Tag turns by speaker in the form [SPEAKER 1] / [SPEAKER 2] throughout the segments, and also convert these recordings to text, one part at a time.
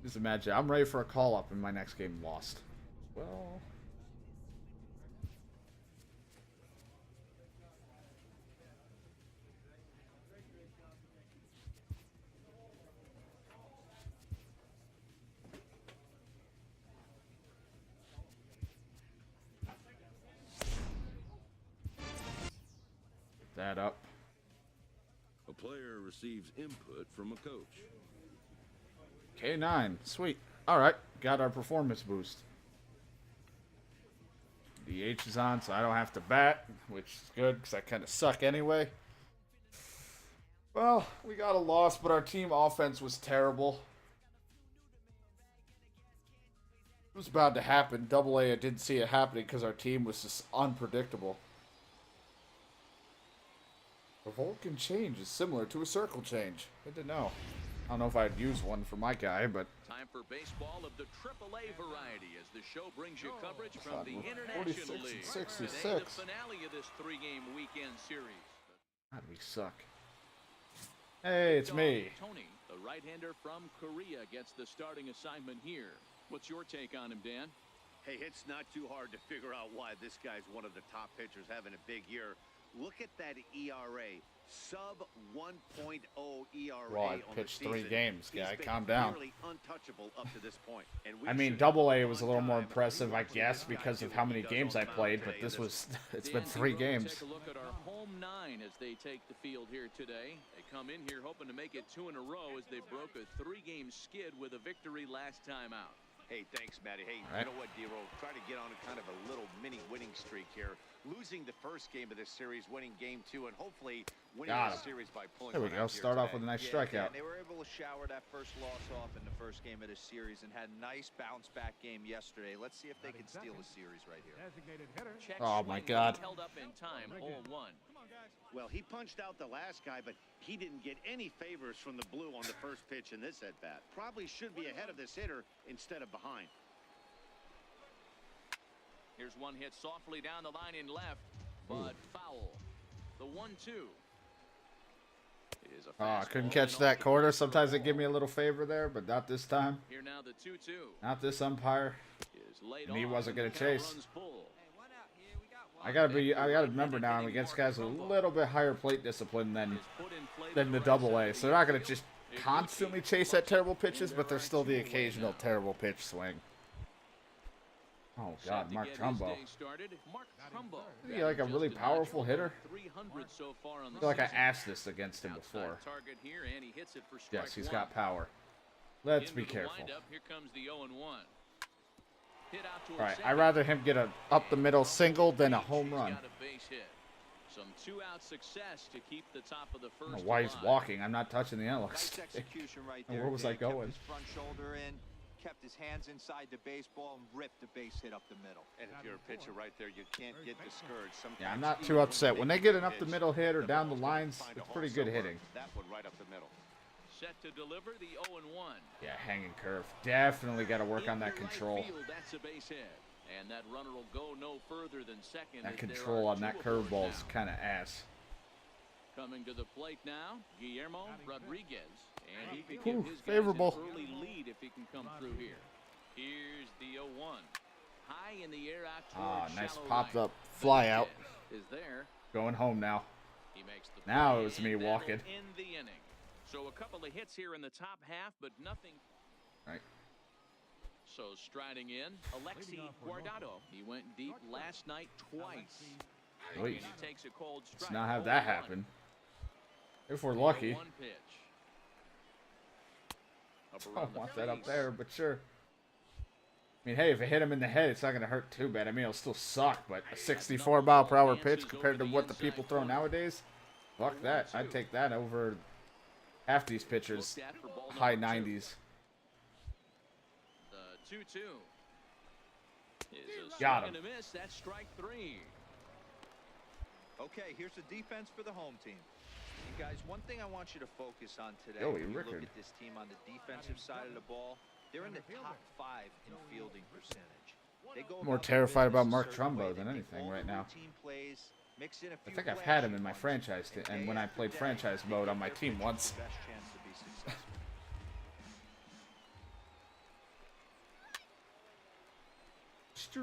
[SPEAKER 1] Just imagine, I'm ready for a call-up and my next game lost. Well... that up.
[SPEAKER 2] A player receives input from a coach.
[SPEAKER 1] K9. Sweet. Alright. Got our performance boost. DH is on, so I don't have to bat, which is good, because I kind of suck anyway. Well, we got a loss, but our team offense was terrible. It was bound to happen. Double A, I didn't see it happening because our team was just unpredictable. A Vulcan change is similar to a circle change. Good to know. I don't know if I'd use one for my guy, but...
[SPEAKER 3] Time for baseball of the AAA variety as the show brings you coverage from the International League.
[SPEAKER 1] 66.
[SPEAKER 3] Today, the finale of this three-game weekend series.
[SPEAKER 1] God, we suck. Hey, it's me.
[SPEAKER 3] Tony, the right-hander from Korea, gets the starting assignment here. What's your take on him, Dan?
[SPEAKER 4] Hey, it's not too hard to figure out why this guy's one of the top pitchers having a big year. Look at that ERA. Sub 1.0 ERA
[SPEAKER 1] Well, I
[SPEAKER 4] on
[SPEAKER 1] pitched
[SPEAKER 4] the
[SPEAKER 1] 3
[SPEAKER 4] season.
[SPEAKER 1] games, guy.
[SPEAKER 4] He's been
[SPEAKER 1] Calm down.
[SPEAKER 4] nearly untouchable up to this point. And we
[SPEAKER 1] I mean,
[SPEAKER 4] should
[SPEAKER 1] Double A
[SPEAKER 4] be
[SPEAKER 1] was a
[SPEAKER 4] on
[SPEAKER 1] little more
[SPEAKER 4] time.
[SPEAKER 1] impressive, I guess, because of how many games I played, but this was... it's been 3 games.
[SPEAKER 3] Take a look at our home 9 as they take the field here today. They come in here hoping to make it 2 in a row as they broke a 3-game skid with a victory last time out.
[SPEAKER 4] Hey, thanks, Matty. Hey,
[SPEAKER 1] right.
[SPEAKER 4] You know what, D-Roll? Try to get on a kind of a little mini winning streak here. Losing the first game of this series, winning game 2, and hopefully winning
[SPEAKER 1] Got
[SPEAKER 4] the
[SPEAKER 1] him.
[SPEAKER 4] series by pulling
[SPEAKER 1] There we
[SPEAKER 4] one
[SPEAKER 1] go.
[SPEAKER 4] out here
[SPEAKER 1] Start off
[SPEAKER 4] today.
[SPEAKER 1] with a nice
[SPEAKER 5] Yeah,
[SPEAKER 1] strikeout.
[SPEAKER 5] they were able to shower that first loss off in the first game of this series and had a nice bounce-back game yesterday. Let's see if they can steal the series right here.
[SPEAKER 3] Check
[SPEAKER 1] Oh, my
[SPEAKER 3] swing,
[SPEAKER 1] God.
[SPEAKER 3] Held up in time, 0-1.
[SPEAKER 4] Well, he punched out the last guy, but he didn't get any favors from the blue on the first pitch in this at-bat. Probably should be ahead of this hitter instead of behind.
[SPEAKER 3] Here's one hit softly down the line in left, but foul. The 1-2. Is a
[SPEAKER 1] I couldn't
[SPEAKER 3] fastball
[SPEAKER 1] catch
[SPEAKER 3] and
[SPEAKER 1] that
[SPEAKER 3] off
[SPEAKER 1] quarter.
[SPEAKER 3] the
[SPEAKER 1] Sometimes they
[SPEAKER 3] ball.
[SPEAKER 1] give me a little favor there, but not this time.
[SPEAKER 3] Here now the 2-2.
[SPEAKER 1] Not this umpire.
[SPEAKER 3] Is laid
[SPEAKER 1] And he
[SPEAKER 3] off,
[SPEAKER 1] wasn't
[SPEAKER 3] and
[SPEAKER 1] gonna
[SPEAKER 3] the count
[SPEAKER 1] chase.
[SPEAKER 3] runs full.
[SPEAKER 1] I gotta remember now, I'm against guys with a little bit higher plate discipline than
[SPEAKER 3] Is put in play to
[SPEAKER 1] the
[SPEAKER 3] right
[SPEAKER 1] Double
[SPEAKER 3] side
[SPEAKER 1] A.
[SPEAKER 3] of
[SPEAKER 1] So
[SPEAKER 3] the
[SPEAKER 1] they're not gonna
[SPEAKER 3] outfield.
[SPEAKER 1] just
[SPEAKER 3] Big
[SPEAKER 1] constantly
[SPEAKER 3] rookie.
[SPEAKER 1] chase that terrible pitches, but there's still the occasional terrible pitch swing. Oh
[SPEAKER 3] Set
[SPEAKER 1] God,
[SPEAKER 3] to
[SPEAKER 1] Mark
[SPEAKER 3] get his
[SPEAKER 1] Trumbo.
[SPEAKER 3] day started, Mark Trumbo.
[SPEAKER 1] Is he like a really
[SPEAKER 3] Just
[SPEAKER 1] powerful hitter?
[SPEAKER 3] 300 so far on
[SPEAKER 1] I
[SPEAKER 3] the
[SPEAKER 1] feel like I
[SPEAKER 3] season.
[SPEAKER 1] asked this against him
[SPEAKER 3] Outside
[SPEAKER 1] before.
[SPEAKER 3] target here, and he hits it for strike
[SPEAKER 1] Yes, he's
[SPEAKER 3] one.
[SPEAKER 1] got power. Let's
[SPEAKER 3] Into
[SPEAKER 1] be
[SPEAKER 3] the
[SPEAKER 1] careful.
[SPEAKER 3] windup, here comes the 0-1. Hit out towards
[SPEAKER 1] All right,
[SPEAKER 3] second.
[SPEAKER 1] I'd rather him get a up the middle single than a
[SPEAKER 3] He's
[SPEAKER 1] home run.
[SPEAKER 3] got a base hit. Some 2-out success to keep the top of the
[SPEAKER 1] I don't
[SPEAKER 3] first.
[SPEAKER 1] know why he's
[SPEAKER 3] alive.
[SPEAKER 1] walking. I'm not touching the analog
[SPEAKER 5] Nice
[SPEAKER 1] stick.
[SPEAKER 5] execution right
[SPEAKER 1] And
[SPEAKER 5] there.
[SPEAKER 1] where was I
[SPEAKER 5] Dave. Kept
[SPEAKER 1] going?
[SPEAKER 5] his front shoulder in, kept his hands inside the baseball, and ripped the base hit up the middle.
[SPEAKER 4] And if you're a pitcher right there, you can't get discouraged. Sometimes
[SPEAKER 1] Yeah, I'm not
[SPEAKER 4] even
[SPEAKER 1] too
[SPEAKER 4] when
[SPEAKER 1] upset.
[SPEAKER 4] they
[SPEAKER 1] When they
[SPEAKER 4] make
[SPEAKER 1] get
[SPEAKER 4] a
[SPEAKER 1] an up the
[SPEAKER 4] pitch,
[SPEAKER 1] middle hit or
[SPEAKER 4] the
[SPEAKER 1] down the
[SPEAKER 4] ball's gonna
[SPEAKER 1] lines,
[SPEAKER 4] find a
[SPEAKER 1] it's
[SPEAKER 4] hole
[SPEAKER 1] pretty good
[SPEAKER 4] somewhere.
[SPEAKER 1] hitting.
[SPEAKER 4] That one right up the middle.
[SPEAKER 3] Set to deliver the 0-1.
[SPEAKER 1] Yeah, hanging curve. Definitely got to work on that
[SPEAKER 3] In right
[SPEAKER 1] control.
[SPEAKER 3] field, that's a base hit. And that runner will go no further than second.
[SPEAKER 1] That
[SPEAKER 3] as there
[SPEAKER 1] control
[SPEAKER 3] are
[SPEAKER 1] on that
[SPEAKER 3] two aboard
[SPEAKER 1] curveball is
[SPEAKER 3] now.
[SPEAKER 1] kind of ass.
[SPEAKER 3] Coming to the plate now, Guillermo Rodriguez. And he could
[SPEAKER 1] Ooh,
[SPEAKER 3] give his guys
[SPEAKER 1] favorable.
[SPEAKER 3] an early lead if he can come through here. Here's the 0-1. High in the air out
[SPEAKER 1] Ah,
[SPEAKER 3] towards
[SPEAKER 1] nice
[SPEAKER 3] shallow
[SPEAKER 1] popped
[SPEAKER 3] right.
[SPEAKER 1] up fly
[SPEAKER 3] The
[SPEAKER 1] out.
[SPEAKER 3] hit Is there.
[SPEAKER 1] Going home now.
[SPEAKER 3] He makes the
[SPEAKER 1] Now
[SPEAKER 3] play,
[SPEAKER 1] it was me
[SPEAKER 3] and that'll
[SPEAKER 1] walking.
[SPEAKER 3] end the inning. So a couple of hits here in the top half, but nothing.
[SPEAKER 1] Right.
[SPEAKER 3] So striding in, Alexi Guardado. He went deep last night twice. And
[SPEAKER 1] Wait.
[SPEAKER 3] he takes a cold strike.
[SPEAKER 1] Let's not have that
[SPEAKER 3] 0-1.
[SPEAKER 1] happen. If we're lucky.
[SPEAKER 3] 0-1 pitch. Up
[SPEAKER 1] I
[SPEAKER 3] around
[SPEAKER 1] don't
[SPEAKER 3] the
[SPEAKER 1] want that up
[SPEAKER 3] face.
[SPEAKER 1] there, but sure. I mean, hey, if it hit him in the head, it's not going to hurt too bad. I mean, it'll still suck, but a 64 mile per hour pitch compared to what the people throw nowadays, fuck that. I'd take that over half these pitchers,
[SPEAKER 3] Looked at for ball
[SPEAKER 1] high
[SPEAKER 3] number
[SPEAKER 1] 90s.
[SPEAKER 3] 2. The 2-2. Is a
[SPEAKER 1] Got
[SPEAKER 3] swing
[SPEAKER 1] him.
[SPEAKER 3] and a miss. That's strike 3.
[SPEAKER 5] Okay, here's the defense for the home team. And guys, one thing I want you to focus on today
[SPEAKER 1] Joey
[SPEAKER 5] when you look
[SPEAKER 1] Rickard.
[SPEAKER 5] at this team on the defensive side of the ball, they're in the top 5 in fielding percentage. They go
[SPEAKER 1] More
[SPEAKER 5] about their
[SPEAKER 1] terrified about
[SPEAKER 5] business a
[SPEAKER 1] Mark
[SPEAKER 5] certain way.
[SPEAKER 1] Trumbo
[SPEAKER 5] They
[SPEAKER 1] than
[SPEAKER 5] make
[SPEAKER 1] anything
[SPEAKER 5] all
[SPEAKER 1] right
[SPEAKER 5] the
[SPEAKER 1] now.
[SPEAKER 5] routine plays, mix in a
[SPEAKER 1] I
[SPEAKER 5] few
[SPEAKER 1] think I've had him
[SPEAKER 5] flashy
[SPEAKER 1] in my
[SPEAKER 5] ones,
[SPEAKER 1] franchise,
[SPEAKER 5] and
[SPEAKER 1] and
[SPEAKER 5] day
[SPEAKER 1] when I
[SPEAKER 5] after
[SPEAKER 1] played
[SPEAKER 5] day,
[SPEAKER 1] franchise
[SPEAKER 5] they
[SPEAKER 1] mode
[SPEAKER 5] give
[SPEAKER 1] on my
[SPEAKER 5] their
[SPEAKER 1] team
[SPEAKER 5] pitchers
[SPEAKER 1] once.
[SPEAKER 5] the best chance to be successful.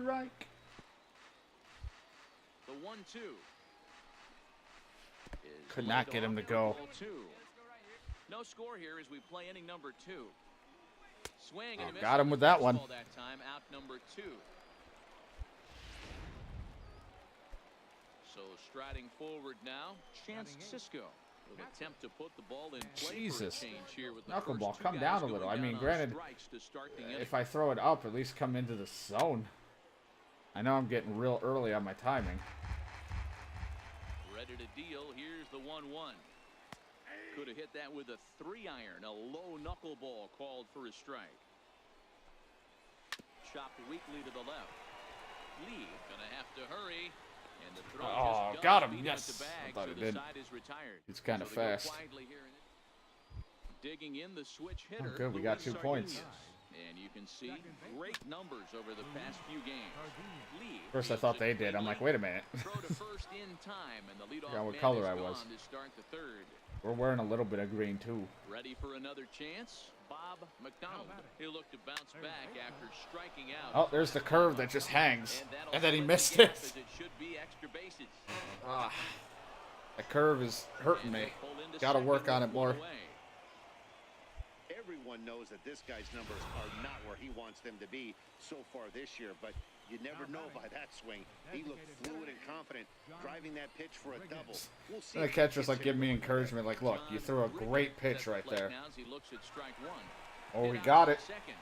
[SPEAKER 1] strike.
[SPEAKER 3] The 1-2.
[SPEAKER 1] Could not get him to go.
[SPEAKER 3] No score here as we play inning number 2. Swing and a miss.
[SPEAKER 1] Got him with that one.
[SPEAKER 3] That time, out number 2. So striding forward now, Chance Cisco will attempt to put the ball in play.
[SPEAKER 1] Jesus.
[SPEAKER 3] For a change here with the
[SPEAKER 1] Knuckleball,
[SPEAKER 3] first two
[SPEAKER 1] come
[SPEAKER 3] guys
[SPEAKER 1] down a
[SPEAKER 3] going
[SPEAKER 1] little. I
[SPEAKER 3] down
[SPEAKER 1] mean,
[SPEAKER 3] on
[SPEAKER 1] granted,
[SPEAKER 3] strikes to start the inning.
[SPEAKER 1] if I throw it up, at least come into the zone. I know I'm getting real early on my timing.
[SPEAKER 3] Ready to deal. Here's the 1-1. Could have hit that with a 3-iron. A low knuckleball called for a strike. Chopped weakly to the left. Lee gonna have to hurry. And the throw
[SPEAKER 1] Oh,
[SPEAKER 3] just
[SPEAKER 1] got him.
[SPEAKER 3] beat
[SPEAKER 1] Yes.
[SPEAKER 3] out the bag,
[SPEAKER 1] I thought
[SPEAKER 3] so
[SPEAKER 1] it
[SPEAKER 3] the
[SPEAKER 1] did.
[SPEAKER 3] side is retired.
[SPEAKER 1] It's kind of
[SPEAKER 3] So they go
[SPEAKER 1] fast.
[SPEAKER 3] quietly here in it. Digging in the switch hitter.
[SPEAKER 1] good. We got
[SPEAKER 3] Luis
[SPEAKER 1] 2 points.
[SPEAKER 3] Sardinhas. And you can see great numbers over the past few games. Lee
[SPEAKER 1] First I thought they did. I'm like, wait a minute.
[SPEAKER 3] throw to first in time, and the leadoff
[SPEAKER 1] Forgot what
[SPEAKER 3] man
[SPEAKER 1] color
[SPEAKER 3] is
[SPEAKER 1] I
[SPEAKER 3] gone
[SPEAKER 1] was.
[SPEAKER 3] to start the third.
[SPEAKER 1] We're wearing a little bit of green too.
[SPEAKER 3] Ready for another chance? Bob McDonald. He'll look to bounce back after striking out.
[SPEAKER 1] Oh, there's the curve that just hangs.
[SPEAKER 3] that'll
[SPEAKER 1] And then he
[SPEAKER 3] split the
[SPEAKER 1] missed
[SPEAKER 3] gap
[SPEAKER 1] it.
[SPEAKER 3] as it should be extra bases.
[SPEAKER 1] Ah, the curve is hurting me.
[SPEAKER 3] Pull into
[SPEAKER 1] Gotta
[SPEAKER 3] second
[SPEAKER 1] work on
[SPEAKER 3] with
[SPEAKER 1] it more.
[SPEAKER 3] one away.
[SPEAKER 4] Everyone knows that this guy's numbers are not where he wants them to be so far this year, but you never know by that swing. He looked fluid and confident, driving that pitch for a double. We'll see.
[SPEAKER 1] The catcher's like giving me encouragement, like, look, you threw a great pitch right there.
[SPEAKER 3] Now as he looks at strike one.
[SPEAKER 1] Oh,
[SPEAKER 3] Hit
[SPEAKER 1] we
[SPEAKER 3] out
[SPEAKER 1] got
[SPEAKER 3] to
[SPEAKER 1] it.
[SPEAKER 3] second.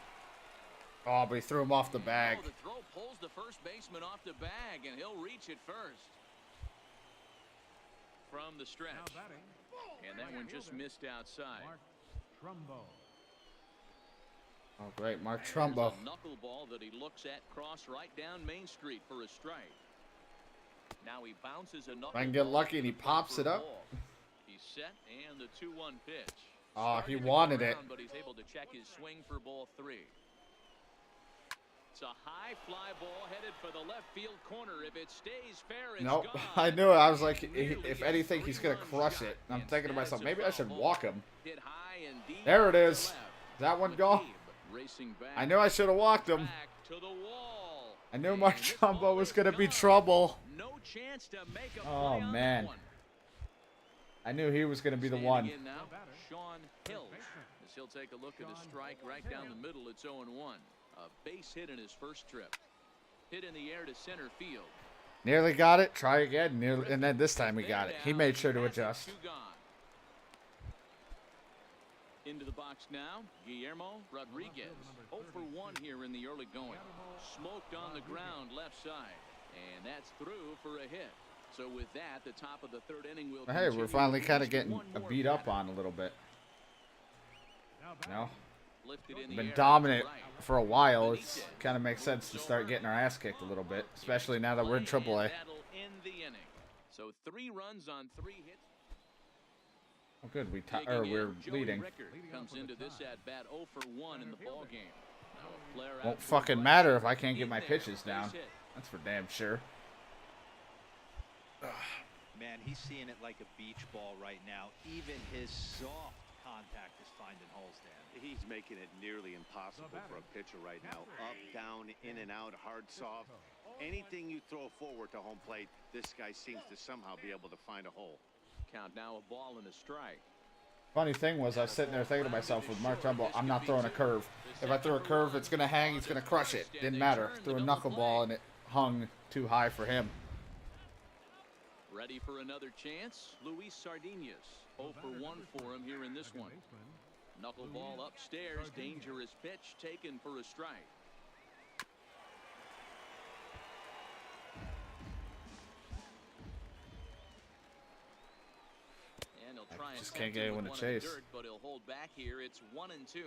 [SPEAKER 1] Oh, but he threw him off the bag.
[SPEAKER 3] Oh, the throw pulls the first baseman off the bag, and he'll reach it first. From the stretch. And that one just missed outside.
[SPEAKER 1] Oh, great, Mark
[SPEAKER 3] There's
[SPEAKER 1] Trumbo.
[SPEAKER 3] a knuckleball that he looks at cross right down Main Street for a strike. Now he bounces a knuckleball.
[SPEAKER 1] If I can get lucky and he pops it up.
[SPEAKER 3] He's set, and the 2-1 pitch.
[SPEAKER 1] Oh, he
[SPEAKER 3] Started to
[SPEAKER 1] wanted
[SPEAKER 3] go
[SPEAKER 1] it.
[SPEAKER 3] around, but he's able to check his swing for ball 3. It's a high fly ball headed for the left field corner. If it stays fair, it's
[SPEAKER 1] Nope,
[SPEAKER 3] gone.
[SPEAKER 1] I knew it. I was like, if anything, he's gonna crush it. I'm thinking to myself, maybe I should walk him.
[SPEAKER 3] Hit high and deep
[SPEAKER 1] There it
[SPEAKER 3] to the
[SPEAKER 1] is.
[SPEAKER 3] left.
[SPEAKER 1] Is that one gone?
[SPEAKER 3] McCabe racing back.
[SPEAKER 1] I knew I should have walked him.
[SPEAKER 3] Back to the wall.
[SPEAKER 1] I knew Mark
[SPEAKER 3] And this ball
[SPEAKER 1] Trumbo was
[SPEAKER 3] is
[SPEAKER 1] gonna be
[SPEAKER 3] gone.
[SPEAKER 1] trouble.
[SPEAKER 3] No chance to make a
[SPEAKER 1] Oh,
[SPEAKER 3] play on
[SPEAKER 1] man.
[SPEAKER 3] that one.
[SPEAKER 1] I knew he was gonna be the
[SPEAKER 3] Standing
[SPEAKER 1] one.
[SPEAKER 3] in now, Sean Hills. As he'll take a look at a strike right down the middle. It's 0-1. A base hit in his first trip. Hit in the air to center field.
[SPEAKER 1] Nearly got it. Try again. Nearly, and then this time he got it. He made sure to adjust.
[SPEAKER 3] 2 gone. Into the box now, Guillermo Rodriguez. 0 for 1 here in the early going. Smoked on the ground left side. And that's through for a hit. So with that, the top of the third inning will
[SPEAKER 1] Hey, we're
[SPEAKER 3] continue
[SPEAKER 1] finally
[SPEAKER 3] with
[SPEAKER 1] kind of
[SPEAKER 3] just
[SPEAKER 1] getting
[SPEAKER 3] one more
[SPEAKER 1] beat up
[SPEAKER 3] batter.
[SPEAKER 1] on a little bit. You know,
[SPEAKER 3] Lifted in the
[SPEAKER 1] been
[SPEAKER 3] air
[SPEAKER 1] dominant
[SPEAKER 3] to right.
[SPEAKER 1] for a while. It's kind of makes sense to start getting our ass kicked a little bit, especially now that we're in AAA.
[SPEAKER 3] And that'll end the inning. So 3 runs on 3 hits.
[SPEAKER 1] Oh, good.
[SPEAKER 3] Digging
[SPEAKER 1] We're
[SPEAKER 3] in, Joey
[SPEAKER 1] leading.
[SPEAKER 3] Rickard comes into this at bat 0 for 1 in the ball game. Now a flare out
[SPEAKER 1] Won't
[SPEAKER 3] to
[SPEAKER 1] fucking
[SPEAKER 3] right.
[SPEAKER 1] matter if I can't get
[SPEAKER 3] In
[SPEAKER 1] my
[SPEAKER 3] there,
[SPEAKER 1] pitches
[SPEAKER 3] base
[SPEAKER 1] down.
[SPEAKER 3] hit.
[SPEAKER 1] That's for damn sure.
[SPEAKER 5] Man, he's seeing it like a beach ball right now. Even his soft contact is finding holes, Dan.
[SPEAKER 4] He's making it nearly impossible for a pitcher right now. Up, down, in and out, hard, soft. Anything you throw forward to home plate, this guy seems to somehow be able to find a hole.
[SPEAKER 3] Count now a ball and a strike.
[SPEAKER 1] Funny thing was, I was sitting there thinking to myself with Mark Trumbo, I'm not throwing a curve. If I throw a curve, it's going to hang, it's going to crush it. Didn't matter. Threw a knuckleball and it hung too high for him.
[SPEAKER 3] Ready for another chance? Luis Sardinhas. 0 for 1 for him here in this one. Knuckleball upstairs. Dangerous pitch taken for a strike. And he'll try and
[SPEAKER 1] just can't
[SPEAKER 3] tempt
[SPEAKER 1] get
[SPEAKER 3] it
[SPEAKER 1] anyone
[SPEAKER 3] with
[SPEAKER 1] to
[SPEAKER 3] one in the
[SPEAKER 1] chase.
[SPEAKER 3] dirt, but he'll hold back here. It's 1-2.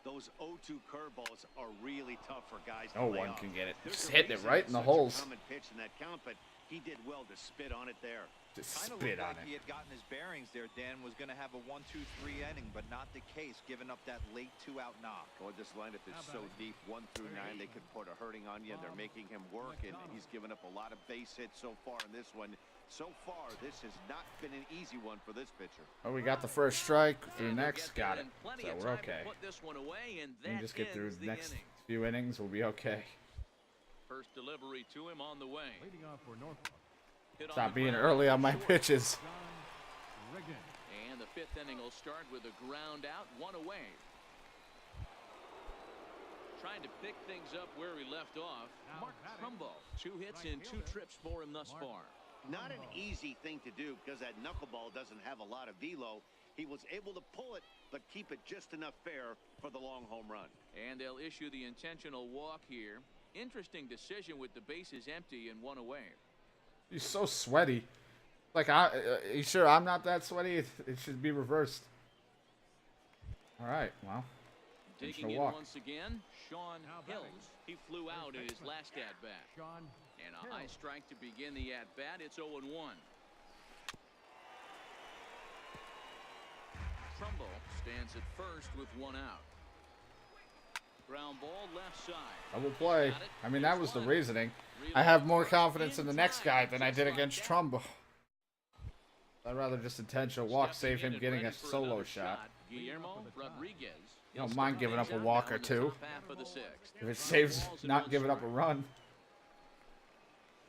[SPEAKER 4] Those 0-2 curveballs are really tough for guys to
[SPEAKER 1] No
[SPEAKER 4] lay
[SPEAKER 1] one
[SPEAKER 4] off.
[SPEAKER 1] can get it.
[SPEAKER 4] There's
[SPEAKER 1] Just
[SPEAKER 4] a
[SPEAKER 1] hitting it
[SPEAKER 4] reason
[SPEAKER 1] right
[SPEAKER 4] it's
[SPEAKER 1] in the
[SPEAKER 4] such a
[SPEAKER 1] holes.
[SPEAKER 4] common pitch in that count, but he did well to spit on it there.
[SPEAKER 1] Just
[SPEAKER 5] Kind of
[SPEAKER 1] spit
[SPEAKER 5] looked
[SPEAKER 1] on
[SPEAKER 5] like
[SPEAKER 1] it.
[SPEAKER 5] he had gotten his bearings there. Dan was going to have a 1-2-3 inning, but not the case, giving up that late 2-out knock.
[SPEAKER 4] Well, this lineup is so deep, 1 through 9, they could put a hurting on you, and they're making him work, and he's given up a lot of base hits so far in this one. So far, this has not been an easy one for this pitcher.
[SPEAKER 1] Oh, we got the first strike. Through
[SPEAKER 3] And he'll
[SPEAKER 1] next,
[SPEAKER 3] get
[SPEAKER 1] got
[SPEAKER 3] there
[SPEAKER 1] it.
[SPEAKER 3] in plenty
[SPEAKER 1] So
[SPEAKER 3] of
[SPEAKER 1] we're
[SPEAKER 3] time to
[SPEAKER 1] okay.
[SPEAKER 3] put this one away, and
[SPEAKER 1] We can
[SPEAKER 3] that
[SPEAKER 1] just get through
[SPEAKER 3] ends
[SPEAKER 1] the next
[SPEAKER 3] inning.
[SPEAKER 1] few innings. We'll be okay.
[SPEAKER 3] First delivery to him on the way. Hit on
[SPEAKER 1] Stop
[SPEAKER 3] the
[SPEAKER 1] being
[SPEAKER 3] ground
[SPEAKER 1] early on my
[SPEAKER 3] short.
[SPEAKER 1] pitches.
[SPEAKER 3] And the 5th inning will start with a ground out, 1 away. Trying to pick things up where he left off. Mark Trumbo, 2 hits and 2 trips for him thus far.
[SPEAKER 4] Not an easy thing to do because that knuckleball doesn't have a lot of velo. He was able to pull it, but keep it just enough fair for the long home run.
[SPEAKER 3] And they'll issue the intentional walk here. Interesting decision with the bases empty and 1 away.
[SPEAKER 1] He's so sweaty. Like, you sure I'm not that sweaty? It should be reversed. All right, well.
[SPEAKER 3] Digging in once again, Sean Hills. He flew out in his last at-bat. And a high strike to begin the at-bat. It's 0-1. Trumbo stands at first with 1 out. Ground ball left side.
[SPEAKER 1] Double play. I mean, that was the reasoning. I have more confidence in the next guy than I did against Trumbo. I'd rather just intentional walk, save him getting a solo shot.
[SPEAKER 3] Guillermo Rodriguez.
[SPEAKER 1] I don't mind giving up a walk or 2. If it saves not giving up a run.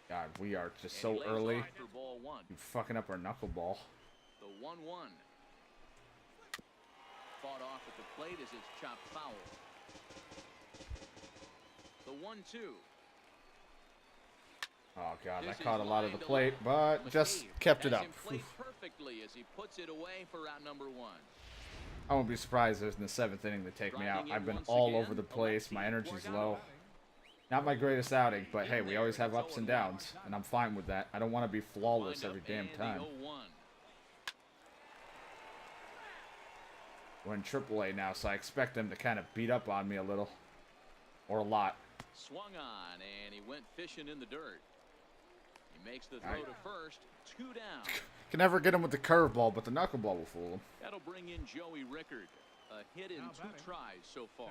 [SPEAKER 1] God, we are just so early. You fucking up our knuckleball.
[SPEAKER 3] The 1-1. Fought off at the plate as it's chopped foul. The 1-2.
[SPEAKER 1] Oh god, that caught a lot of the plate, but just kept it up.
[SPEAKER 3] Perfectly as he puts it away for out number 1.
[SPEAKER 1] I won't be surprised if in the 7th inning they take me out. I've been all over the place. My energy's low. Not my greatest outing, but hey, we always have ups and downs, and I'm fine with that. I don't want to be flawless every damn time. We're in AAA now, so I expect them to kind of beat up on me a little. Or a lot.
[SPEAKER 3] Swung on, and he went fishing in the dirt. He makes the throw to first. 2 down.
[SPEAKER 1] Can never get him with the curveball, but the knuckleball will fool him.
[SPEAKER 3] That'll bring in Joey Rickard. A hit in 2 tries so far.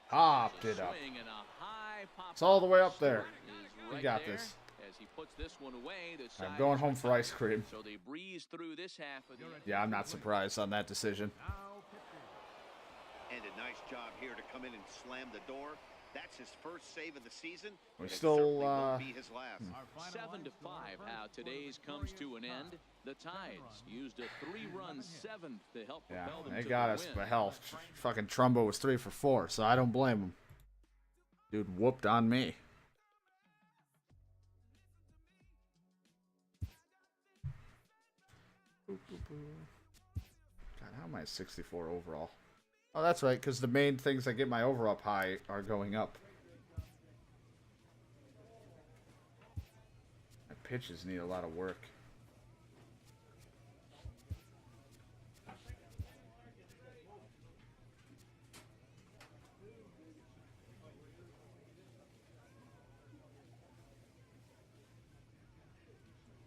[SPEAKER 1] Hopped it up. It's all the way up there. We got this.
[SPEAKER 3] As he puts this one away,
[SPEAKER 1] I'm going home for ice cream.
[SPEAKER 3] So they breeze through this half of the
[SPEAKER 1] Yeah, I'm not surprised on that decision.
[SPEAKER 4] And a nice job here to come in and slam the door. That's his first save of the season.
[SPEAKER 1] We still
[SPEAKER 4] be his last.
[SPEAKER 3] 7-5. How today's comes to an end. The Tides used a 3-run 7th to help propel them
[SPEAKER 1] they
[SPEAKER 3] to
[SPEAKER 1] got
[SPEAKER 3] the
[SPEAKER 1] us,
[SPEAKER 3] win.
[SPEAKER 1] but hell, fucking Trumbo was 3 for 4, so I don't blame him. Dude whooped on me. God, how am I 64 overall? Oh, that's right, because the main things that get my overall high are going up. My pitches need a lot of work.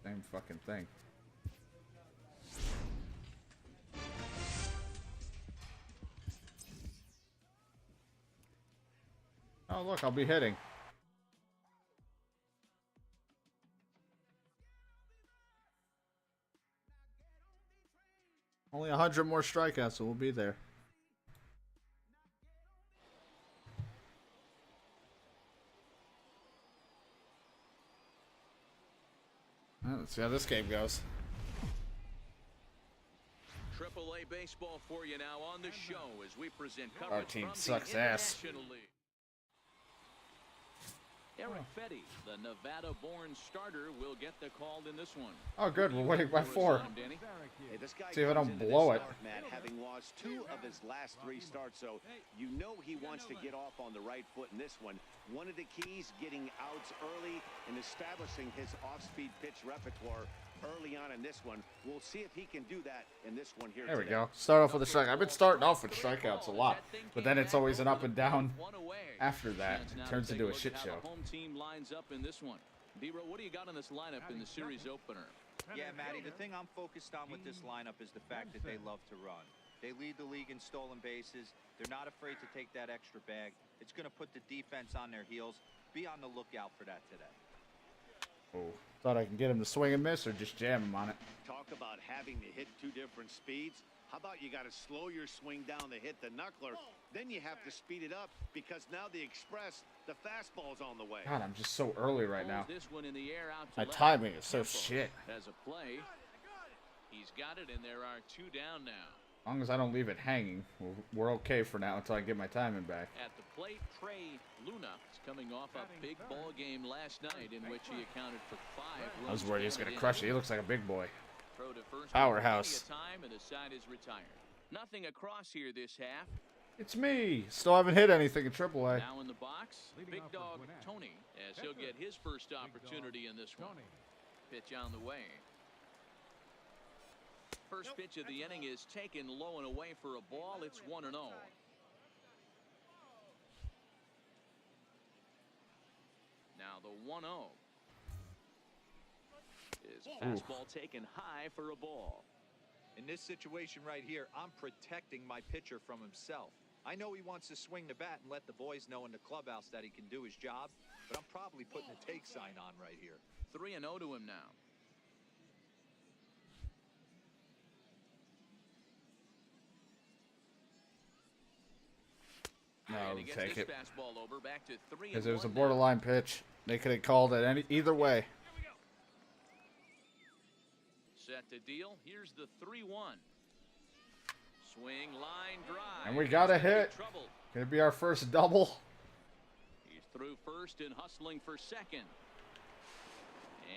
[SPEAKER 1] Same fucking thing. Oh, look, I'll be hitting. Only 100 more strikeouts, so we'll be there. Well, let's see how this game goes.
[SPEAKER 3] AAA baseball for you now on the show as we present coverage
[SPEAKER 1] Our team
[SPEAKER 3] from
[SPEAKER 1] sucks
[SPEAKER 3] the
[SPEAKER 1] ass.
[SPEAKER 3] International League. Eric Fetty, the Nevada-born starter, will get the call in this one.
[SPEAKER 1] Oh, good. We're winning by 4.
[SPEAKER 4] Hey, this guy
[SPEAKER 1] See if I
[SPEAKER 4] comes
[SPEAKER 1] don't
[SPEAKER 4] into
[SPEAKER 1] blow
[SPEAKER 4] this
[SPEAKER 1] it.
[SPEAKER 4] start, Matt, having lost 2 of his last 3 starts, so you know he wants to get off on the right foot in this one. One of the keys, getting outs early and establishing his off-speed pitch repertoire early on in this one. We'll see if he can do that in this one here
[SPEAKER 1] There we
[SPEAKER 4] today.
[SPEAKER 1] go. Start off with a strike. I've been starting off with strikeouts a lot, but then it's always an up and down after that. It turns into a shit show.
[SPEAKER 3] Home team lines up in this one. D-Ro, what do you got in this lineup in the series opener?
[SPEAKER 5] Yeah, Matty, the thing I'm focused on with this lineup is the fact that they love to run. They lead the league in stolen bases. They're not afraid to take that extra bag. It's going to put the defense on their heels. Be on the lookout for that today.
[SPEAKER 1] Oh, thought I can get him to swing and miss or just jam him on it.
[SPEAKER 4] Talk about having to hit 2 different speeds. How about you got to slow your swing down to hit the knuckler, then you have to speed it up because now the express, the fastball's on the way.
[SPEAKER 1] God, I'm just so early right now.
[SPEAKER 3] This one in the air out to
[SPEAKER 1] My
[SPEAKER 3] left.
[SPEAKER 1] timing is so
[SPEAKER 3] Campos
[SPEAKER 1] shit.
[SPEAKER 3] has a play. He's got it, and there are 2 down now.
[SPEAKER 1] As long as I don't leave it hanging, we're okay for now until I get my timing back.
[SPEAKER 3] At the plate, Trey Luna is coming off a big ball game last night in which he accounted for 5 runs.
[SPEAKER 1] I was worried he was going to crush it. He looks like a big boy.
[SPEAKER 3] Throw to first.
[SPEAKER 1] Powerhouse.
[SPEAKER 3] Time and the side is retired. Nothing across here this half.
[SPEAKER 1] It's me. Still haven't hit anything in AAA.
[SPEAKER 3] Now in the box, Big Dog Tony, as he'll get his first opportunity in this one. Pitch on the way. First pitch of the inning is taken low and away for a ball. It's 1-0. Now the 1-0 is fastball taken high for a ball.
[SPEAKER 5] In this situation right here, I'm protecting my pitcher from himself. I know he wants to swing the bat and let the boys know in the clubhouse that he can do his job, but I'm probably putting a take sign on right here.
[SPEAKER 3] 3-0 to him now.
[SPEAKER 1] No,
[SPEAKER 3] And he gets
[SPEAKER 1] take
[SPEAKER 3] this
[SPEAKER 1] it.
[SPEAKER 3] fastball over, back to 3-1
[SPEAKER 1] Because it was a
[SPEAKER 3] now.
[SPEAKER 1] borderline pitch. They could have called it either way.
[SPEAKER 3] Set to deal. Here's the 3-1. Swing, line, drive.
[SPEAKER 1] And we got a
[SPEAKER 3] It's gonna be
[SPEAKER 1] hit.
[SPEAKER 3] trouble.
[SPEAKER 1] Could it be our first double?
[SPEAKER 3] He's through first and hustling for second.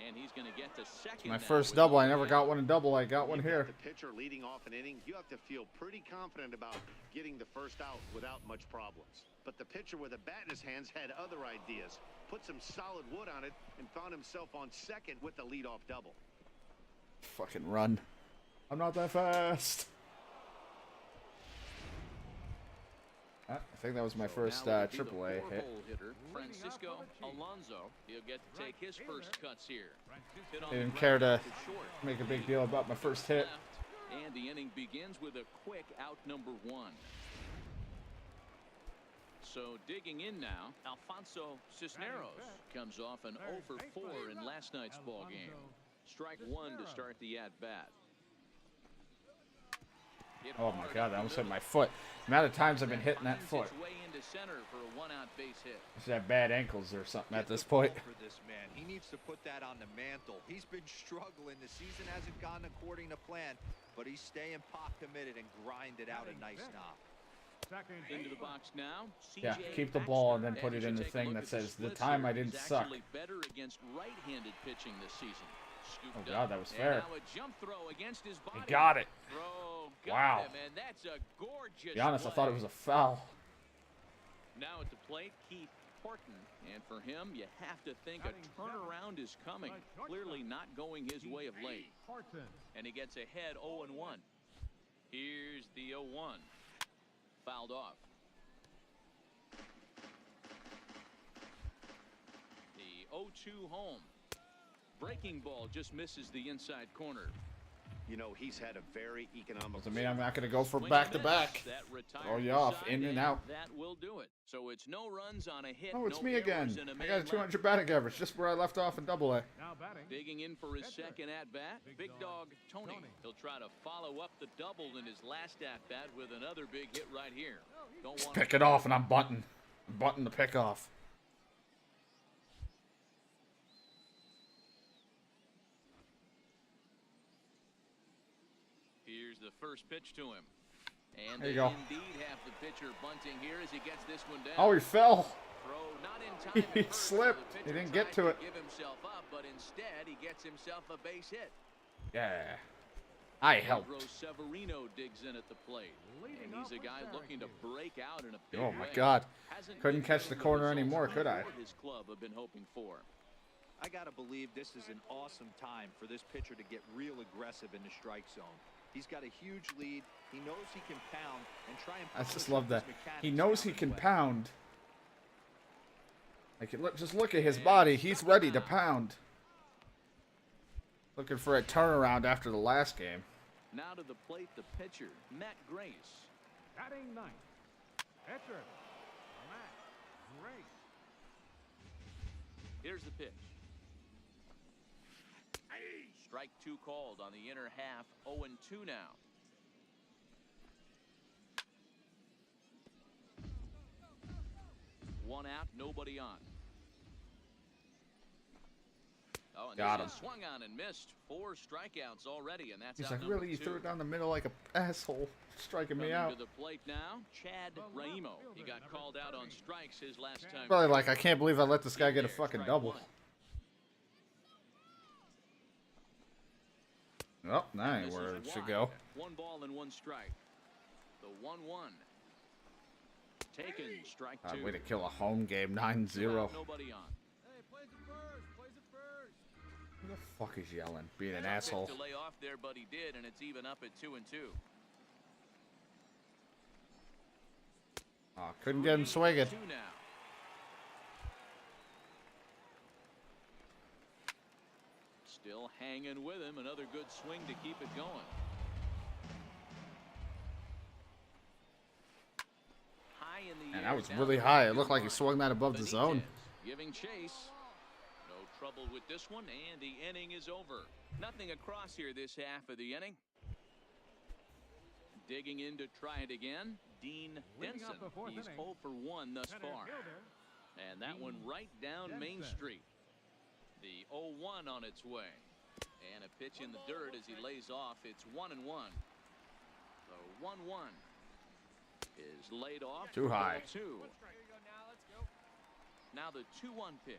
[SPEAKER 3] And he's going to get to second.
[SPEAKER 1] My
[SPEAKER 3] now
[SPEAKER 1] first
[SPEAKER 3] with
[SPEAKER 1] double. I
[SPEAKER 3] nobody
[SPEAKER 1] never
[SPEAKER 3] out.
[SPEAKER 1] got one in double. I got one
[SPEAKER 4] You've got
[SPEAKER 1] here.
[SPEAKER 4] the pitcher leading off an inning. You have to feel pretty confident about getting the first out without much problems. But the pitcher with a bat in his hands had other ideas. Put some solid wood on it and found himself on second with the leadoff double.
[SPEAKER 1] Fucking run. I'm not that fast. I think that was my first
[SPEAKER 3] Now it'll be the
[SPEAKER 1] AAA hit.
[SPEAKER 3] four-hole hitter, Francisco Alonso. He'll get to take his first cuts here. Hit on
[SPEAKER 1] I
[SPEAKER 3] the
[SPEAKER 1] didn't
[SPEAKER 3] ground
[SPEAKER 1] care to
[SPEAKER 3] out short.
[SPEAKER 1] make a big deal about my first hit.
[SPEAKER 3] Left, and the inning begins with a quick out number 1. So digging in now, Alfonso Cisneros comes off an 0 for 4 in last night's ball game. Strike 1 to start the at-bat.
[SPEAKER 1] Oh my god, that almost hit my foot. The amount of times I've been hitting that foot.
[SPEAKER 3] Its way into center for a 1-out base hit.
[SPEAKER 1] I should have bad ankles or something at this point.
[SPEAKER 5] For this man, he needs to put that on the mantle. He's been struggling. The season hasn't gone according to plan, but he's staying pot committed and grinded out a nice knock.
[SPEAKER 3] Into the box now.
[SPEAKER 1] Yeah,
[SPEAKER 3] CJ
[SPEAKER 1] keep the ball and then
[SPEAKER 3] Baxter.
[SPEAKER 1] put it
[SPEAKER 3] you
[SPEAKER 1] in
[SPEAKER 3] should
[SPEAKER 1] the
[SPEAKER 3] take a
[SPEAKER 1] thing
[SPEAKER 3] look
[SPEAKER 1] that
[SPEAKER 3] at
[SPEAKER 1] says, "The
[SPEAKER 3] splits
[SPEAKER 1] time
[SPEAKER 3] here.
[SPEAKER 1] I didn't
[SPEAKER 3] He's
[SPEAKER 1] suck."
[SPEAKER 3] actually better against right-handed pitching this season. Scooped
[SPEAKER 1] Oh god, that was fair.
[SPEAKER 3] And now a jump throw against his body.
[SPEAKER 1] He got it.
[SPEAKER 3] Throw got
[SPEAKER 1] Wow.
[SPEAKER 3] him, and that's a gorgeous
[SPEAKER 1] To be honest, I
[SPEAKER 3] play.
[SPEAKER 1] thought it was a foul.
[SPEAKER 3] Now at the plate, Keith Horton. And for him, you have to think a turnaround is coming. Clearly not going his way of late. And he gets ahead 0-1. Here's the 0-1. Fouled off. The 0-2 home. Breaking ball just misses the inside corner.
[SPEAKER 4] You know, he's had a very economical.
[SPEAKER 1] Doesn't mean I'm not going to go for
[SPEAKER 3] Swing
[SPEAKER 1] back-to-back.
[SPEAKER 3] and miss. That
[SPEAKER 1] Throw
[SPEAKER 3] retires
[SPEAKER 1] you
[SPEAKER 3] the
[SPEAKER 1] off,
[SPEAKER 3] side,
[SPEAKER 1] in and out.
[SPEAKER 3] That will do it. So it's no runs on a hit.
[SPEAKER 1] Oh, it's
[SPEAKER 3] no
[SPEAKER 1] me again.
[SPEAKER 3] errors, and a
[SPEAKER 1] I
[SPEAKER 3] man
[SPEAKER 1] got a
[SPEAKER 3] left.
[SPEAKER 1] 200 batting average, just where I left off in AA.
[SPEAKER 3] Digging in for his second at-bat, Big Dog Tony. He'll try to follow up the double in his last at-bat with another big hit right here. Don't
[SPEAKER 1] Just
[SPEAKER 3] want
[SPEAKER 1] pick it off, and I'm bunting. I'm bunting the pick off.
[SPEAKER 3] Here's the first pitch to him. And
[SPEAKER 1] There you
[SPEAKER 3] they
[SPEAKER 1] go.
[SPEAKER 3] indeed have the pitcher bunting here as he gets this one down.
[SPEAKER 1] Oh, he fell.
[SPEAKER 3] Throw not in time
[SPEAKER 1] He
[SPEAKER 3] at first, so
[SPEAKER 1] slipped.
[SPEAKER 3] the
[SPEAKER 1] He
[SPEAKER 3] pitcher
[SPEAKER 1] didn't get
[SPEAKER 3] tried
[SPEAKER 1] to it.
[SPEAKER 3] Give himself up, but instead he gets himself a base hit.
[SPEAKER 1] Yeah. I helped.
[SPEAKER 3] Pedro Severino digs in at the plate. And he's a guy looking to break out in a big
[SPEAKER 1] Oh, my
[SPEAKER 3] way.
[SPEAKER 1] God.
[SPEAKER 3] Hasn't
[SPEAKER 1] Couldn't
[SPEAKER 3] been
[SPEAKER 1] catch
[SPEAKER 3] getting
[SPEAKER 1] the corner
[SPEAKER 3] results
[SPEAKER 1] anymore,
[SPEAKER 3] that
[SPEAKER 1] could I?
[SPEAKER 3] His club have been hoping for.
[SPEAKER 5] I got to believe this is an awesome time for this pitcher to get real aggressive in the strike zone. He's got a huge lead. He knows he can pound and try and
[SPEAKER 1] I
[SPEAKER 5] polish
[SPEAKER 1] just
[SPEAKER 5] up
[SPEAKER 1] love
[SPEAKER 5] his
[SPEAKER 1] that.
[SPEAKER 5] mechanics
[SPEAKER 1] He knows
[SPEAKER 5] down
[SPEAKER 1] he can
[SPEAKER 5] and away.
[SPEAKER 1] pound. Like, just look at his body. He's ready to pound. Looking for a turnaround after the last game.
[SPEAKER 3] Now to the plate, the pitcher, Matt Grace.
[SPEAKER 6] Batting ninth, pitcher, Matt Grace.
[SPEAKER 3] Here's the pitch. Strike 2 called on the inner half, 0-2 now. 1 out, nobody on. Oh, and
[SPEAKER 1] Got
[SPEAKER 3] this
[SPEAKER 1] him.
[SPEAKER 3] is swung on and missed. 4 strikeouts already, and that's
[SPEAKER 1] He's
[SPEAKER 3] out
[SPEAKER 1] like,
[SPEAKER 3] number
[SPEAKER 1] really? You
[SPEAKER 3] 2.
[SPEAKER 1] threw it down the middle like a asshole, striking me
[SPEAKER 3] Coming
[SPEAKER 1] out.
[SPEAKER 3] to the plate now, Chad Raimo. He got called out on strikes his last time.
[SPEAKER 1] Probably like, I can't believe I let this guy get a fucking double. Oh, that ain't where it should go.
[SPEAKER 3] 1 ball and 1 strike. The 1-1. Taken, strike 2.
[SPEAKER 1] Way to kill a home game, 9-0.
[SPEAKER 3] Nobody on.
[SPEAKER 6] Hey, plays it first. Plays it first.
[SPEAKER 1] Who the fuck is yelling? Being an
[SPEAKER 3] Pick
[SPEAKER 1] asshole.
[SPEAKER 3] to lay off there, but he did, and it's even up at 2-2.
[SPEAKER 1] Oh, couldn't get him swinging.
[SPEAKER 3] 2 now. Still hanging with him. Another good swing to keep it going. High in the
[SPEAKER 1] And
[SPEAKER 3] air.
[SPEAKER 1] that was
[SPEAKER 3] Down
[SPEAKER 1] really
[SPEAKER 3] the
[SPEAKER 1] high.
[SPEAKER 3] right
[SPEAKER 1] It looked like he
[SPEAKER 3] line.
[SPEAKER 1] swung that above the zone.
[SPEAKER 3] Benitez giving chase. No trouble with this one, and the inning is over. Nothing across here this half of the inning. Digging in to try it again, Dean
[SPEAKER 6] Leading
[SPEAKER 3] Denson.
[SPEAKER 6] off the 4th
[SPEAKER 3] He's
[SPEAKER 6] inning.
[SPEAKER 3] 0 for 1 thus
[SPEAKER 6] Center
[SPEAKER 3] far.
[SPEAKER 6] fielder,
[SPEAKER 3] And that one right down Main
[SPEAKER 6] Denson.
[SPEAKER 3] Street. The 0-1 on its way. And a pitch in the dirt as he lays off. It's 1-1. The 1-1 is laid off.
[SPEAKER 1] Too high.
[SPEAKER 3] 2. Now the 2-1 pitch.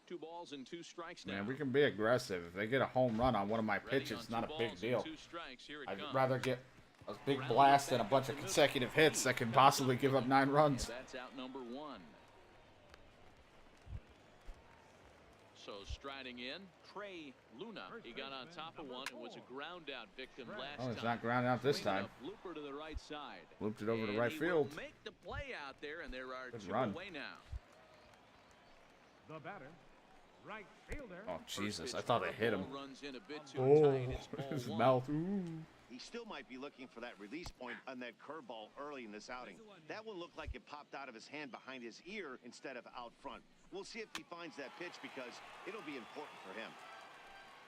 [SPEAKER 3] 2 balls and 2 strikes now.
[SPEAKER 1] Man, we can be aggressive. If they get a home run on one of my
[SPEAKER 3] Ready
[SPEAKER 1] pitches,
[SPEAKER 3] on
[SPEAKER 1] it's not a
[SPEAKER 3] 2
[SPEAKER 1] big
[SPEAKER 3] balls
[SPEAKER 1] deal.
[SPEAKER 3] and 2 strikes. Here it
[SPEAKER 1] I'd
[SPEAKER 3] comes.
[SPEAKER 1] rather get a big blast than a bunch of consecutive hits that can possibly give up 9
[SPEAKER 3] And
[SPEAKER 1] runs.
[SPEAKER 3] that's out number 1. So striding in, Trey Luna. He got on top of one and was a ground out victim last
[SPEAKER 1] Oh, it's
[SPEAKER 3] time.
[SPEAKER 1] not grounded out this
[SPEAKER 3] Swinging
[SPEAKER 1] time.
[SPEAKER 3] a blooper to the right side.
[SPEAKER 1] Looped it over to
[SPEAKER 3] And
[SPEAKER 1] right
[SPEAKER 3] he
[SPEAKER 1] field.
[SPEAKER 3] will make the play out there, and there are
[SPEAKER 1] Good
[SPEAKER 3] 2
[SPEAKER 1] run.
[SPEAKER 3] away now.
[SPEAKER 6] the batter, right fielder.
[SPEAKER 1] Oh, Jesus. I
[SPEAKER 3] First
[SPEAKER 1] thought
[SPEAKER 3] pitch,
[SPEAKER 1] it hit him.
[SPEAKER 3] ball runs in a bit too
[SPEAKER 1] Oh,
[SPEAKER 3] tight. It's ball
[SPEAKER 1] his
[SPEAKER 3] 1.
[SPEAKER 1] mouth. Ooh.
[SPEAKER 4] He still might be looking for that release point on that curveball early in this outing. That one looked like it popped out of his hand behind his ear instead of out front. We'll see if he finds that pitch because it'll be important for him.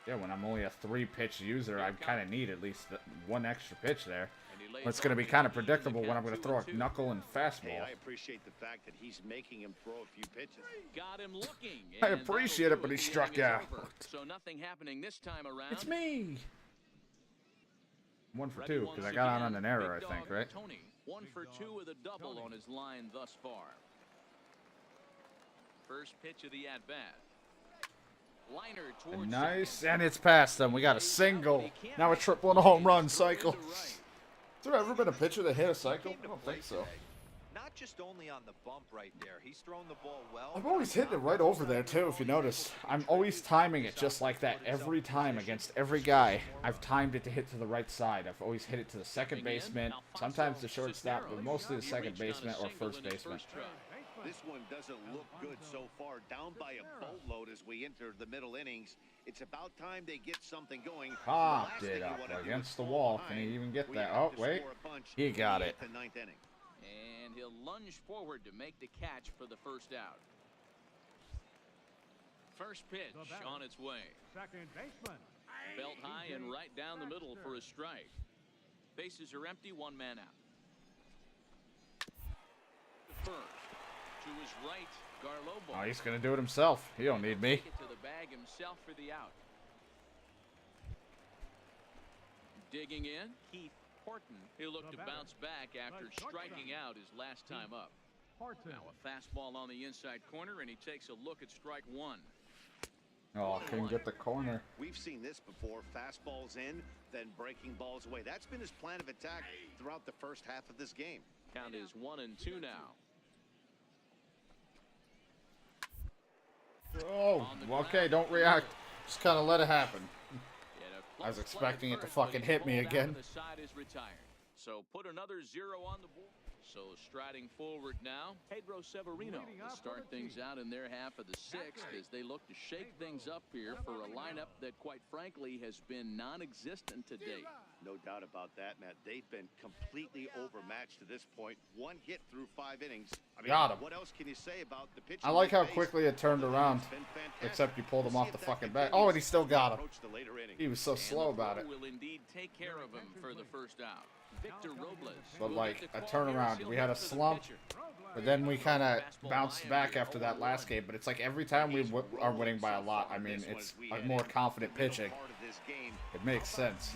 [SPEAKER 1] Yeah, when I'm only a 3-pitch user, I kind of need at least 1 extra pitch there.
[SPEAKER 3] And he lays
[SPEAKER 1] It's going to
[SPEAKER 3] off
[SPEAKER 1] be
[SPEAKER 3] the
[SPEAKER 1] kind of
[SPEAKER 3] key in the
[SPEAKER 1] predictable when I'm
[SPEAKER 3] count,
[SPEAKER 1] going to throw a
[SPEAKER 3] 2-2.
[SPEAKER 1] knuckle and
[SPEAKER 4] Hey,
[SPEAKER 1] fastball.
[SPEAKER 4] I appreciate the fact that he's making him throw a few pitches.
[SPEAKER 3] Got him looking.
[SPEAKER 1] I
[SPEAKER 3] and
[SPEAKER 1] appreciate
[SPEAKER 3] that'll
[SPEAKER 1] it, but
[SPEAKER 3] do
[SPEAKER 1] he
[SPEAKER 3] The
[SPEAKER 1] struck
[SPEAKER 3] inning is
[SPEAKER 1] out.
[SPEAKER 3] over. So nothing happening this time around.
[SPEAKER 1] It's me. 1 for
[SPEAKER 3] Ready
[SPEAKER 1] 2
[SPEAKER 3] once
[SPEAKER 1] because I got on
[SPEAKER 3] again,
[SPEAKER 1] an error,
[SPEAKER 3] Big
[SPEAKER 1] I think,
[SPEAKER 3] Dog
[SPEAKER 1] right?
[SPEAKER 3] Tony, 1 for 2 with a double on his line thus far. First pitch of the at bat. Liner towards
[SPEAKER 1] Nice,
[SPEAKER 3] second.
[SPEAKER 1] and it's past them. We got a single. Now a triple and a home run cycle. Has there ever been a pitcher that hit a cycle? I don't think so.
[SPEAKER 5] Not just only on the bump right there. He's thrown the ball well.
[SPEAKER 1] I'm always hitting it right over there, too, if you notice. I'm always timing it just like that every time against every guy. I've timed it to hit to the right side. I've always hit it to the second baseman, sometimes the shortstop, but mostly the second baseman or first baseman.
[SPEAKER 4] This one doesn't look good so far. Down by a boatload as we enter the middle innings. It's about time they get something going.
[SPEAKER 1] Popped it up against the wall. Can he even get that? Oh, wait. He got it.
[SPEAKER 4] The 9th inning.
[SPEAKER 3] And he'll lunge forward to make the catch for the first out. First pitch on its way.
[SPEAKER 6] Second baseman.
[SPEAKER 3] Belt high and right down the middle for a strike. Bases are empty, 1 man out. First to his right, Garlobo.
[SPEAKER 1] Oh, he's going to do it himself. He don't need me.
[SPEAKER 3] Take it to the bag himself for the out. Digging in, Keith Horton. He'll look to bounce back after striking out his last time up.
[SPEAKER 6] Horton.
[SPEAKER 3] Now a fastball on the inside corner, and he takes a look at strike 1.
[SPEAKER 1] Oh, couldn't get the corner.
[SPEAKER 4] We've seen this before. Fastballs in, then breaking balls away. That's been his plan of attack throughout the first half of this game.
[SPEAKER 3] Count is 1-2 now.
[SPEAKER 1] Oh, okay, don't react. Just kind of let it happen.
[SPEAKER 3] And a
[SPEAKER 1] I was
[SPEAKER 3] close
[SPEAKER 1] expecting
[SPEAKER 3] play
[SPEAKER 1] it to
[SPEAKER 3] first, but
[SPEAKER 1] fucking
[SPEAKER 3] he's
[SPEAKER 1] hit me
[SPEAKER 3] pulled out
[SPEAKER 1] again.
[SPEAKER 3] of The side is retired. So put another 0 on the board. So striding forward now, Pedro Severino to start things out in their half of the 6th as they look to shake things up here for a lineup that, quite frankly, has been non-existent to date.
[SPEAKER 4] No doubt about that, Matt. They've been completely overmatched to this point. 1 hit through 5 innings. I mean,
[SPEAKER 1] Got him.
[SPEAKER 4] what else can you say about the pitch?
[SPEAKER 1] I like how quickly it turned around. Except you pulled him off the fucking back. Oh, and he still got him. He was so slow about it.
[SPEAKER 3] Will indeed take care of him for the first out. Victor Robles.
[SPEAKER 1] But
[SPEAKER 3] will
[SPEAKER 1] like
[SPEAKER 3] get the
[SPEAKER 1] a
[SPEAKER 3] call here as
[SPEAKER 1] turnaround,
[SPEAKER 3] he'll
[SPEAKER 1] we had a
[SPEAKER 3] hit for the
[SPEAKER 1] slump,
[SPEAKER 3] pitcher.
[SPEAKER 1] but then we kind of bounced back after that last game. But it's like every time we are winning by a lot. I mean, it's a more confident pitching. It makes sense.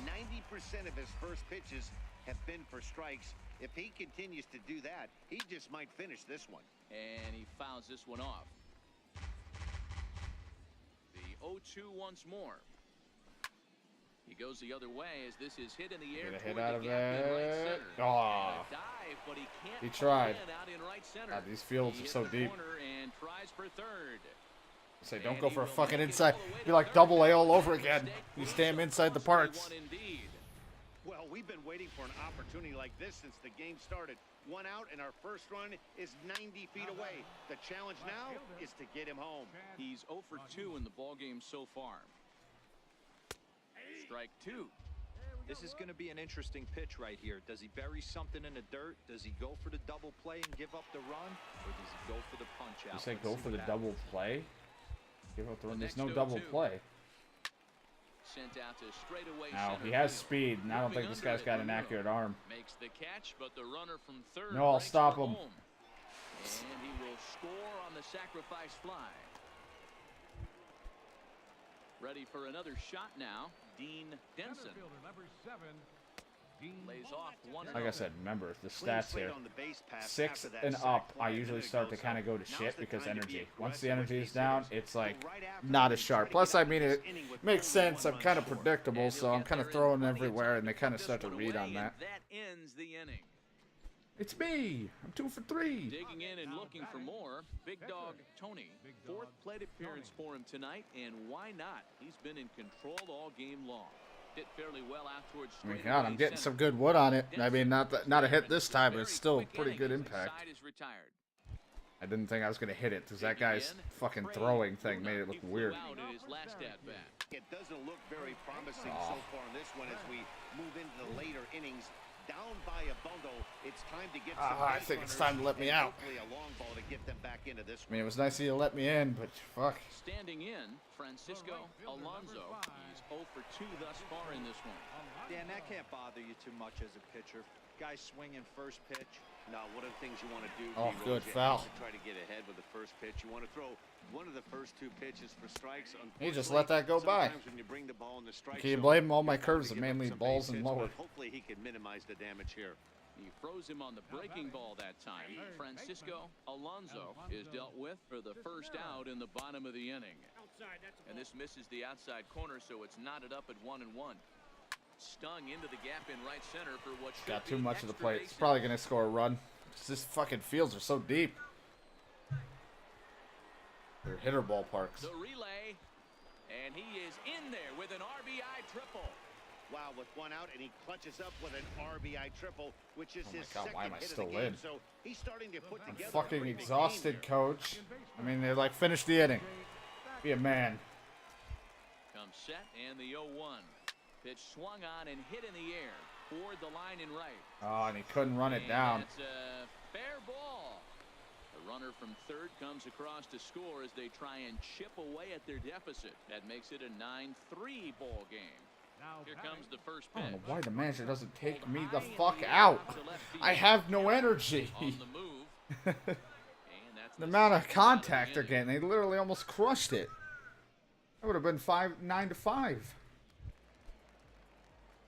[SPEAKER 4] 90% of his first pitches have been for strikes. If he continues to do that, he just might finish this one.
[SPEAKER 3] And he fouls this one off. The 0-2 once more. He goes the other way as this is hit in the air.
[SPEAKER 1] Get a hit
[SPEAKER 3] toward
[SPEAKER 1] out
[SPEAKER 3] the
[SPEAKER 1] of
[SPEAKER 3] gap in right
[SPEAKER 1] it.
[SPEAKER 3] center.
[SPEAKER 1] Aw.
[SPEAKER 3] And a dive, but he can't
[SPEAKER 1] He
[SPEAKER 3] pull
[SPEAKER 1] tried.
[SPEAKER 3] it in out in right center.
[SPEAKER 1] God, these fields
[SPEAKER 3] He
[SPEAKER 1] are
[SPEAKER 3] hit
[SPEAKER 1] so
[SPEAKER 3] the
[SPEAKER 1] deep.
[SPEAKER 3] corner and tries for third.
[SPEAKER 1] Say, don't
[SPEAKER 3] And
[SPEAKER 1] go
[SPEAKER 3] he
[SPEAKER 1] for a
[SPEAKER 3] will
[SPEAKER 1] fucking
[SPEAKER 3] make it
[SPEAKER 1] inside.
[SPEAKER 3] all the way to
[SPEAKER 1] Be like
[SPEAKER 3] third.
[SPEAKER 1] double A all over
[SPEAKER 3] That
[SPEAKER 1] again.
[SPEAKER 3] mistake
[SPEAKER 1] These
[SPEAKER 3] was
[SPEAKER 1] damn
[SPEAKER 3] a
[SPEAKER 1] inside the
[SPEAKER 3] costly
[SPEAKER 1] parks.
[SPEAKER 3] one indeed.
[SPEAKER 4] Well, we've been waiting for an opportunity like this since the game started. One out, and our first run is 90 feet away. The challenge now is to get him home.
[SPEAKER 3] He's 0 for 2 in the ballgame so far. Strike 2.
[SPEAKER 5] This is going to be an interesting pitch right here. Does he bury something in the dirt? Does he go for the double play and give up the run? Or does he go for the punch out?
[SPEAKER 1] You say
[SPEAKER 5] Let's
[SPEAKER 1] go
[SPEAKER 5] see
[SPEAKER 1] for the
[SPEAKER 5] what
[SPEAKER 1] double
[SPEAKER 5] happens.
[SPEAKER 1] play? Give up the run. There's
[SPEAKER 3] next
[SPEAKER 1] no double
[SPEAKER 3] 0-2.
[SPEAKER 1] play.
[SPEAKER 3] Sent out to straightaway
[SPEAKER 1] Now,
[SPEAKER 3] center
[SPEAKER 1] he has
[SPEAKER 3] field.
[SPEAKER 1] speed, and I don't think
[SPEAKER 3] Moving
[SPEAKER 1] this
[SPEAKER 3] under
[SPEAKER 1] guy's
[SPEAKER 3] it,
[SPEAKER 1] got an
[SPEAKER 3] Romero
[SPEAKER 1] accurate arm.
[SPEAKER 3] Makes the catch, but the runner from third
[SPEAKER 1] No, I'll
[SPEAKER 3] breaks
[SPEAKER 1] stop
[SPEAKER 3] for
[SPEAKER 1] him.
[SPEAKER 3] home. And he will score on the sacrifice fly. Ready for another shot now. Dean Denson
[SPEAKER 6] Center fielder number 7, Dean.
[SPEAKER 3] lays off 1-0.
[SPEAKER 1] Like I said, remember the
[SPEAKER 4] Clean
[SPEAKER 1] stats
[SPEAKER 4] slate
[SPEAKER 1] here.
[SPEAKER 4] on the base pass
[SPEAKER 1] 6
[SPEAKER 4] after that
[SPEAKER 1] and
[SPEAKER 4] sac
[SPEAKER 1] up,
[SPEAKER 4] fly
[SPEAKER 1] I
[SPEAKER 4] a
[SPEAKER 1] usually
[SPEAKER 4] minute
[SPEAKER 1] start
[SPEAKER 4] ago,
[SPEAKER 1] to kind of
[SPEAKER 4] so
[SPEAKER 1] go to
[SPEAKER 4] now's
[SPEAKER 1] shit
[SPEAKER 4] the
[SPEAKER 1] because
[SPEAKER 4] time to be
[SPEAKER 1] energy. Once the
[SPEAKER 4] aggressive with
[SPEAKER 1] energy is
[SPEAKER 4] these
[SPEAKER 1] down,
[SPEAKER 4] hitters.
[SPEAKER 1] it's like
[SPEAKER 4] Go right after
[SPEAKER 1] not
[SPEAKER 4] them
[SPEAKER 1] as
[SPEAKER 4] and
[SPEAKER 1] sharp.
[SPEAKER 4] try to
[SPEAKER 1] Plus,
[SPEAKER 4] get
[SPEAKER 1] I
[SPEAKER 4] out of
[SPEAKER 1] mean,
[SPEAKER 4] this
[SPEAKER 1] it
[SPEAKER 4] inning with
[SPEAKER 1] makes
[SPEAKER 4] only
[SPEAKER 1] sense.
[SPEAKER 4] one
[SPEAKER 1] I'm
[SPEAKER 4] run
[SPEAKER 1] kind of
[SPEAKER 4] scored.
[SPEAKER 1] predictable,
[SPEAKER 3] And
[SPEAKER 1] so
[SPEAKER 3] he'll
[SPEAKER 1] I'm
[SPEAKER 3] get
[SPEAKER 1] kind of
[SPEAKER 3] there in
[SPEAKER 1] throwing
[SPEAKER 3] plenty of
[SPEAKER 1] everywhere,
[SPEAKER 3] time
[SPEAKER 1] and they
[SPEAKER 3] to
[SPEAKER 1] kind of
[SPEAKER 3] put
[SPEAKER 1] start
[SPEAKER 3] this
[SPEAKER 1] to
[SPEAKER 3] one
[SPEAKER 1] read
[SPEAKER 3] away,
[SPEAKER 1] on that.
[SPEAKER 3] and that ends the inning.
[SPEAKER 1] It's me. I'm 2 for 3.
[SPEAKER 3] Digging in and looking for more, Big Dog Tony.
[SPEAKER 6] Big Dog
[SPEAKER 3] Fourth plate appearance for him tonight, and why not? He's been in control all game long. Hit fairly well out towards
[SPEAKER 1] I mean,
[SPEAKER 3] straightaway
[SPEAKER 1] God, I'm getting
[SPEAKER 3] center.
[SPEAKER 1] some good wood on it. I mean, not a hit this time, but
[SPEAKER 3] Very
[SPEAKER 1] it's still
[SPEAKER 3] quick
[SPEAKER 1] pretty
[SPEAKER 3] inning
[SPEAKER 1] good
[SPEAKER 3] as
[SPEAKER 1] impact.
[SPEAKER 3] the side is retired.
[SPEAKER 1] I didn't think I was gonna hit it because that
[SPEAKER 3] Digging
[SPEAKER 1] guy's
[SPEAKER 3] in,
[SPEAKER 1] fucking
[SPEAKER 3] Frey
[SPEAKER 1] throwing thing
[SPEAKER 3] Luna.
[SPEAKER 1] made it look
[SPEAKER 3] He flew
[SPEAKER 1] weird.
[SPEAKER 3] out in his last at bat.
[SPEAKER 4] It doesn't look very promising
[SPEAKER 1] Aw.
[SPEAKER 4] so far in this one as we move into the later innings. Down by a bundle, it's time to get some
[SPEAKER 1] I
[SPEAKER 4] base
[SPEAKER 1] think it's
[SPEAKER 4] runners
[SPEAKER 1] time to let me
[SPEAKER 4] and
[SPEAKER 1] out.
[SPEAKER 4] hopefully a long ball to get them back into this
[SPEAKER 1] I mean, it was nice of you to let me in, but fuck.
[SPEAKER 3] Standing in, Francisco Alonso. He's 0 for 2 thus far in this one.
[SPEAKER 5] Dan, that can't bother you too much as a pitcher. Guy swinging first pitch.
[SPEAKER 4] Now, one of the things you want to do,
[SPEAKER 1] Oh,
[SPEAKER 4] D-Rose,
[SPEAKER 1] good
[SPEAKER 4] you
[SPEAKER 1] foul.
[SPEAKER 4] have to try to get ahead with the first pitch. You want to throw one of the first 2 pitches for strikes.
[SPEAKER 1] He just let that go by.
[SPEAKER 4] Sometimes when you bring the ball in the strike
[SPEAKER 1] Can you
[SPEAKER 4] zone,
[SPEAKER 1] blame him? All my
[SPEAKER 4] you're bound
[SPEAKER 1] curves
[SPEAKER 4] to
[SPEAKER 1] are
[SPEAKER 4] give up
[SPEAKER 1] mainly
[SPEAKER 4] some
[SPEAKER 1] balls
[SPEAKER 4] base
[SPEAKER 1] and
[SPEAKER 4] hits,
[SPEAKER 1] lower.
[SPEAKER 4] but hopefully he can minimize the damage here.
[SPEAKER 3] He froze him on the breaking ball that time. Francisco Alonso is dealt with for the first out in the bottom of the inning. And this misses the outside corner, so it's knotted up at 1-1. Stung into the gap in right center for what should
[SPEAKER 1] Got
[SPEAKER 3] be
[SPEAKER 1] too much of the
[SPEAKER 3] extra
[SPEAKER 1] plate. It's
[SPEAKER 3] bases.
[SPEAKER 1] probably gonna score a run. This fucking fields are so deep. They're hitter ballparks.
[SPEAKER 3] The relay, and he is in there with an RBI triple.
[SPEAKER 4] Wow, with one out, and he clutches up with an RBI triple, which is
[SPEAKER 1] Oh my
[SPEAKER 4] his
[SPEAKER 1] God,
[SPEAKER 4] second
[SPEAKER 1] why am I
[SPEAKER 4] hit
[SPEAKER 1] still
[SPEAKER 4] of the game.
[SPEAKER 1] in?
[SPEAKER 4] So he's starting to put
[SPEAKER 1] I'm
[SPEAKER 4] together a
[SPEAKER 1] fucking
[SPEAKER 4] pretty big game
[SPEAKER 1] exhausted,
[SPEAKER 4] here.
[SPEAKER 1] coach. I mean, they're like, finish the inning. Be a man.
[SPEAKER 3] Comes set, and the 0-1. Pitch swung on and hit in the air toward the line in right.
[SPEAKER 1] Oh, and he couldn't run it
[SPEAKER 3] And
[SPEAKER 1] down.
[SPEAKER 3] That's a fair ball. The runner from third comes across to score as they try and chip away at their deficit. That makes it a 9-3 ball game.
[SPEAKER 6] Now
[SPEAKER 3] Here
[SPEAKER 6] batting,
[SPEAKER 3] comes the first
[SPEAKER 1] I
[SPEAKER 3] pitch.
[SPEAKER 1] don't know why the manager doesn't take me the
[SPEAKER 3] High in
[SPEAKER 1] fuck
[SPEAKER 3] the air
[SPEAKER 1] out.
[SPEAKER 3] to left field.
[SPEAKER 1] I have no energy.
[SPEAKER 3] On the move. And that's
[SPEAKER 1] The amount of
[SPEAKER 3] second out
[SPEAKER 1] contact
[SPEAKER 3] the
[SPEAKER 1] they're
[SPEAKER 3] inning.
[SPEAKER 1] getting, they literally almost crushed it. That would have been 9-5.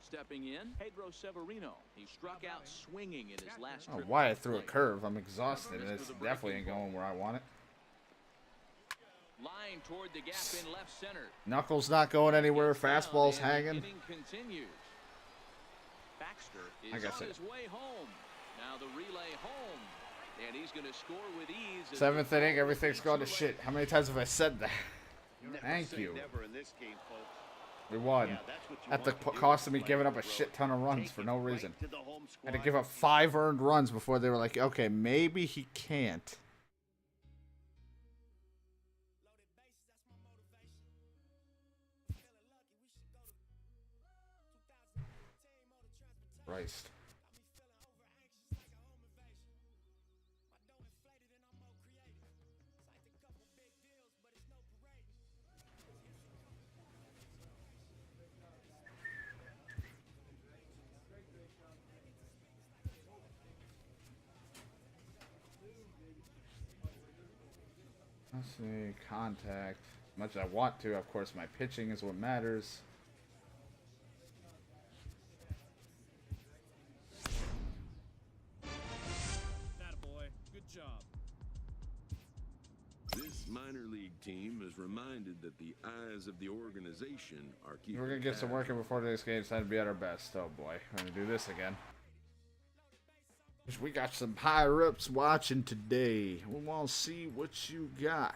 [SPEAKER 3] Stepping in, Pedro Severino. He struck out swinging in his last
[SPEAKER 1] I don't
[SPEAKER 3] trip
[SPEAKER 1] know why
[SPEAKER 3] to
[SPEAKER 1] I
[SPEAKER 3] the
[SPEAKER 1] threw a
[SPEAKER 3] plate.
[SPEAKER 1] curve. I'm exhausted, and it's definitely ain't going where I want it.
[SPEAKER 3] Line toward the gap in left center.
[SPEAKER 1] Knuckles not going anywhere.
[SPEAKER 3] Gets down,
[SPEAKER 1] Fastball's
[SPEAKER 3] and the
[SPEAKER 1] hanging.
[SPEAKER 3] inning continues. Baxter is
[SPEAKER 1] Like I
[SPEAKER 3] on
[SPEAKER 1] said.
[SPEAKER 3] his way home. Now the relay home. And he's going to score with ease. as
[SPEAKER 1] 7th
[SPEAKER 3] the
[SPEAKER 1] inning,
[SPEAKER 3] ball
[SPEAKER 1] everything's
[SPEAKER 3] will
[SPEAKER 1] gone
[SPEAKER 3] be
[SPEAKER 1] to
[SPEAKER 3] too
[SPEAKER 1] shit.
[SPEAKER 3] late.
[SPEAKER 1] How many times have I said that?
[SPEAKER 4] Never
[SPEAKER 1] Thank
[SPEAKER 4] say
[SPEAKER 1] you.
[SPEAKER 4] never in this game, folks.
[SPEAKER 1] We won.
[SPEAKER 4] Yeah, that's what you
[SPEAKER 1] At the
[SPEAKER 4] want to do
[SPEAKER 1] cost
[SPEAKER 4] as
[SPEAKER 1] of me
[SPEAKER 4] player
[SPEAKER 1] giving
[SPEAKER 4] on
[SPEAKER 1] up a
[SPEAKER 4] the road.
[SPEAKER 1] shit ton of runs
[SPEAKER 4] Take
[SPEAKER 1] for
[SPEAKER 4] it
[SPEAKER 1] no
[SPEAKER 4] right
[SPEAKER 1] reason.
[SPEAKER 4] to the home
[SPEAKER 1] I had to
[SPEAKER 4] squad.
[SPEAKER 1] give up 5 earned runs before they were like, okay, maybe he can't. Christ. Let's see, contact. As much as I want to, of course, my pitching is what matters.
[SPEAKER 7] Attaboy. Good job.
[SPEAKER 2] This minor league team is reminded that the eyes of the organization are keeping
[SPEAKER 1] We're gonna get some
[SPEAKER 2] tabs
[SPEAKER 1] work in before today's game. It's time to be at our best. Oh boy, we're gonna do this again. We got some higher ups watching today. We want to see what you got.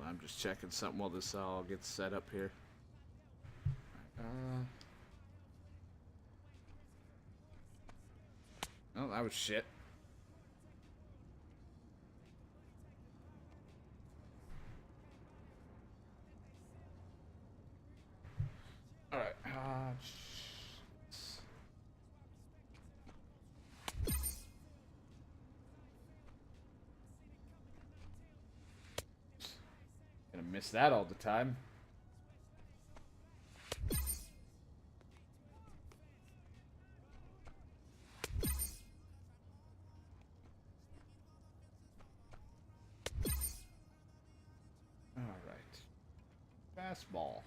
[SPEAKER 1] I'm just checking something while this all gets set up here. Oh, that was shit. All right. Gonna miss that all the time. All right. Fastball.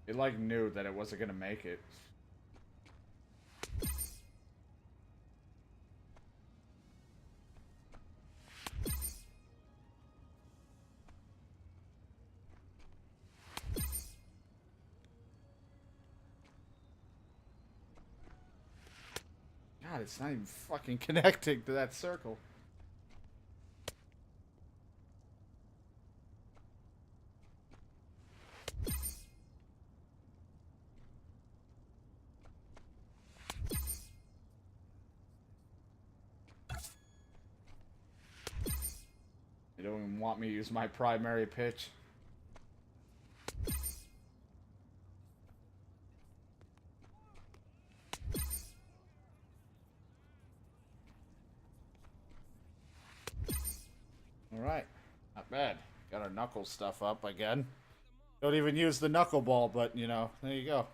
[SPEAKER 1] It like knew that it wasn't gonna make it. God, it's not even fucking connecting to that circle. You don't even want me to use my primary pitch. Alright, not bad. Got our knuckle stuff up again. Don't even use the knuckleball, but you know, there you go.